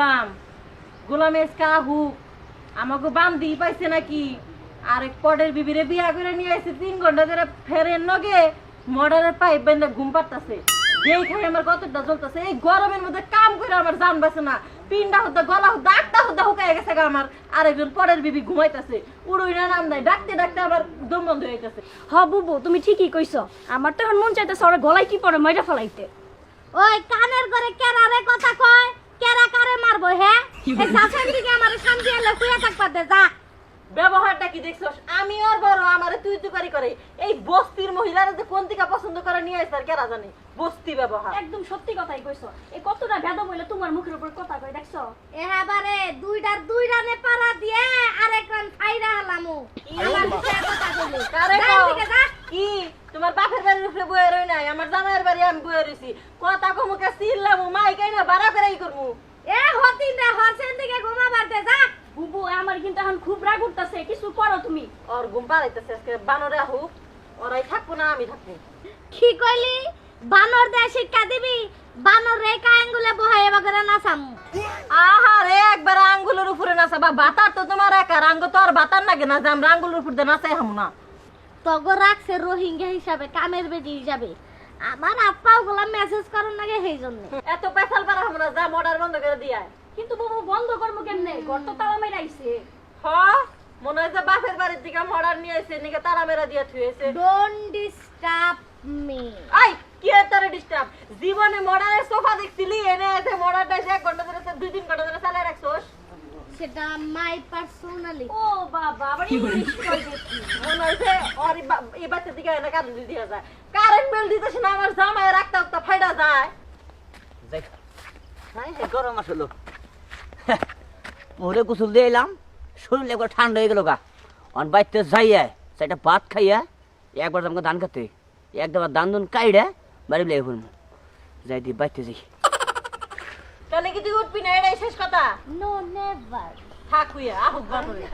গোলাম গোলামের কাহু আমাকে বান্দি পাইছে নাকি আরেক পটের বিবিরে বিয়া করে নিয়ে আসছে 3 ঘন্টা ধরে ফেরেন নগে মর্ডারের পাইপ বেঁধে ঘুম পাড়তাছে যেই খাই আমার কতটা জ্বলতেছে এই গরমের মধ্যে কাম করে আমার জান বাঁচে না পিন্ডা হতে গলা হতে আটটা হতে হুকায় গেছে আমার আরেকজন পরের বিবি ঘুমাইতেছে উড়ুই না নাম নাই ডাকতে ডাকতে আবার দম বন্ধ হয়ে যাচ্ছে। হ বুবু তুমি ঠিকই কইছো আমার তো এখন মন চাইতেছে ওরা গলায় কি পড়ে মাইরা ফেলাইতে। ওই কানের করে কেরারে কথা কয় কেরা কারে মারবো হ্যাঁ এই শাসন দিকে আমার শান্তি এলে শুয়ে থাকবা দে যা। ব্যবহারটা কি দেখছস আমি ওর বড় আমারে তুই তুকারি করে এই বস্তির মহিলারা যে কোন দিকে পছন্দ করে নিয়ে আসে আর কেরা জানে বস্তি ব্যবহার। একদম সত্যি কথাই কইছো এই কতটা ভেদা বইলে তোমার মুখের উপর কথা কই দেখছো এবারে দুই রানে পাড়া দিয়ে আরেক রান ফাইরা হালামু আমার বিষয়ে কথা কইলে কারে যা কও? এদিকে যা। কি তোমার বাপের বাড়ির উপরে বয়ে রই নাই আমার জামাইয়ের বাড়ি আমি বয়ে রইছি কথা কমুকে সিল্লামু মাই কাইনা বাড়া করে ই করমু এ হতিন রে হরসেন দিকে ঘুমাবার দে যা। বুবু আমার কিন্তু এখন খুব রাগ উঠতাছে কিছু করো তুমি। ওর ঘুম পাড়াইতেছে আজকে বানরে আহুক ওরাই থাকবো না আমি থাকবো। কি কইলি বানর দে শিক্ষা দিবি বানর রে কাঙ্গুলে বহাই বাগরে নাসামু। আহারে একবার আঙ্গুলের উপরে নাচা বা বাতার তো তোমার একার আঙ্গ তো আর বাতার লাগে না যে আমরা আঙ্গুলের উপর দিয়ে নাচাই হামু না। তগো রাখছে রোহিঙ্গা হিসাবে কামের বেটি হিসাবে আমার আপ্পাও গুলা মেসেজ করার নাগে সেই জন্য এত পেছাল পারা হামু না যা মর্ডার বন্ধ করে দিয়ায়। কিন্তু বুবু বন্ধ করবো কেমনে ঘর তো তালা মাইরা আইছে। হ মনে হয় যে বাপের বাড়ির দিকে মর্ডার নিয়ে এসে নিকে তারা মেরা দিয়ে থুয়েছে। Don't disturb me. আই কি এতরে ডিস্টার্ব জীবনে মর্ডারের সোফা দেখছিলি এনে এসে মর্ডারটা 1 ঘন্টা ধরে 2-3 ঘন্টা ধরে চালায় রাখছস সেটা মাই পার্সোনালি। ও বাবা আবার ইংলিশ কই দেখি মনে হয় যে ওর এই বাচ্চার দিকে এনে কারেন্ট দিয়ে যায় কারেন্ট বিল দিতেছ না আমার জামাই রাখতে রাখতে ফাইডা যায়। যাই হাই হাই গরম আসলো ওরে গোসল দিয়ে এলাম শরীর একবার ঠান্ডা হয়ে গেল গা অন বাইতে যাইয়া সেটা ভাত খাইয়া একবার আমাকে ধান খাতে একবার ধান ধুন কাইড়া বাড়ি লেগে পড়বো যাই দিয়ে বাইতে যাই। তাহলে কি তুই উঠবি না এটাই শেষ কথা নো নেভার। থাক হইয়া আহুক বানরে।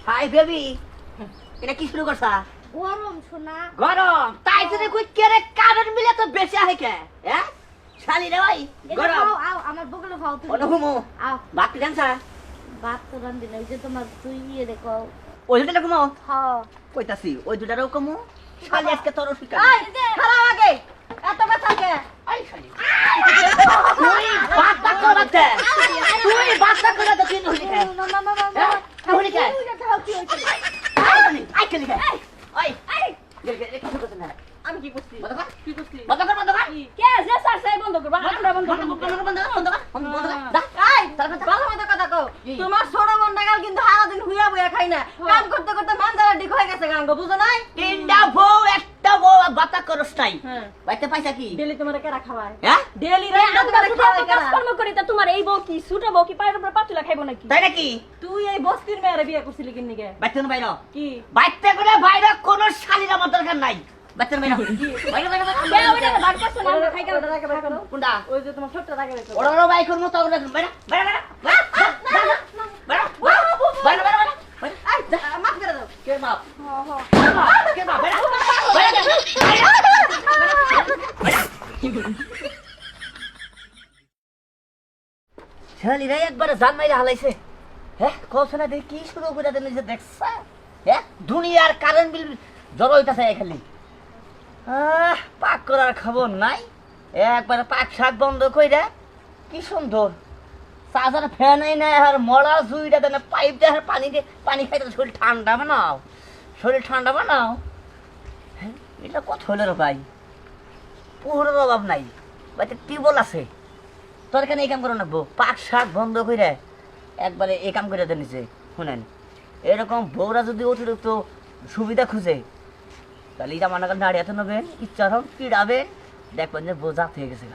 হাই বেবি এটা কি শুরু করছা গরম শোনা গরম তাই যদি কই কেরে কারেন্ট বিলে তো বেশি হয় কে হ্যাঁ শালি রে ভাই গরম আও আমার বগলে খাও তুমি। অনুভূমু আও ভাত কি জানছা ভাত তো রান্ধি না ওই যে তোমার তুই ইয়ে দেখো। ওই দুটা কমো হ্যাঁ কইতাছি ওই দুটারও কমো শালি আজকে তোর শিকার আই খারাপ আগে এত ব্যথা কে আই শালি তুই বাচ্চা করতে তুই বাচ্চা করতে কি হলি কে হলি কে আই কেলি কে আই কিছু করতে না আমি কি করছি কি করছি বন্ধ কর কে যে স্যার সাই বন্ধ করবা আমরা বন্ধ করব আই ভালো মতো কথা কও তোমার ছোট বন্ডাগাল কিন্তু সারাদিন হুইয়া বুইয়া খাই না কাম করতে করতে মানজারা ডিক হয়ে গেছে গাঙ্গ বুঝো নাই তিনটা বউ একটা বউ বাচ্চা করস নাই হ্যাঁ বাইতে পয়সা কি ডেলি তোমারে কেরা খাওয়ায় হ্যাঁ ডেলি রান্না করে খাওয়ায় কাজ কেরা কর্ম করি তা তোমার এই বউ কি ছোট বউ কি পায়ের উপর পাতুলা খাইবো নাকি তাই নাকি তুই এই বস্তির মেয়েরে বিয়ে করছিলি কিন্নি কে বাইতে না বাইরে কি বাইতে করে বাইরে কোন শালির আমার দরকার নাই বাইতে না বাইরে বাইরে কে ওইটা বার করছ না আমরা খাই গেল ওটা রাখে রাখো কোনটা ওই যে তোমার ছোটটা রাখে রাখো ওরা বাই করব তো বাইরে বাইরে বাইরে বাইরে বাইরে আই মাফ করে দাও কে বাপ কে বাপ শালিরা একবার জান মাইরা হালাইছে হ্যাঁ কৌশল না দেখি কি শুরু করে দিল যে দেখছা হ্যাঁ দুনিয়ার কারেন্ট বিল জড়ো হইতাছে খালি পাক করার খবর নাই একবার পাক শাক বন্ধ কইরা কি সুন্দর চার্জার ফ্যান নাই আর মরা জুইটা দেন পাইপ দিয়ে পানি দিয়ে পানি খাইতে শরীর ঠান্ডা বানাও শরীর ঠান্ডা বানাও হ্যাঁ এটা কত হলো রে ভাই পুহরের অভাব নাই বাড়িতে টিউবওয়েল আছে তোর এখানে এই কাম করে নেবো পাক শাক বন্ধ করে একবারে এই কাম করে দেন নিচে শুনেন এরকম বউরা যদি অতিরিক্ত সুবিধা খুঁজে তাহলে এটা মনে করেন দাঁড়িয়ে নেবেন ইচ্ছা হন পিড়াবেন দেখবেন যে বোঝা হয়ে গেছে